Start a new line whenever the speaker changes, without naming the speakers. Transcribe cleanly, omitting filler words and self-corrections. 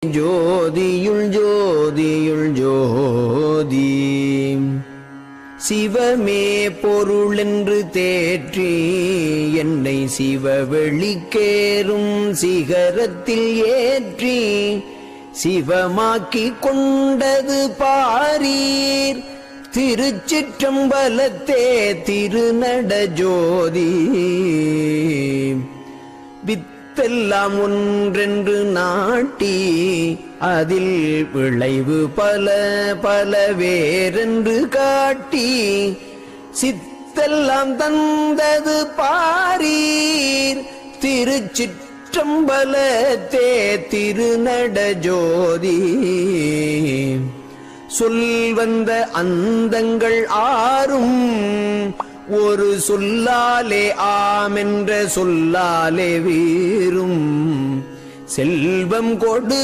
ஜோதியுள் ஜோதியுள் ஜோதி சிவமே பொருளென்று தேற்றி என்னை சிவவெளிக்கேறும் சிகரத்தில் ஏற்றி சிவமாக்கி கொண்டது பாரீர் திருச்சிற்றம்பலத்தே திருநட ஜோதி வித்தெல்லாம் ஒன்றென்று நாட்டி அதில் விளைவு பல பல வேறென்று காட்டி சித்தெல்லாம் தந்தது பாரீர் திருச்சிற்றம்பலத்தே திருநட ஜோதி சொல்வந்த அந்தங்கள் ஆறும் ஒரு சொல்லாலே ஆமென்ற சொல்லாலே வீரும் செல்வம் கொடு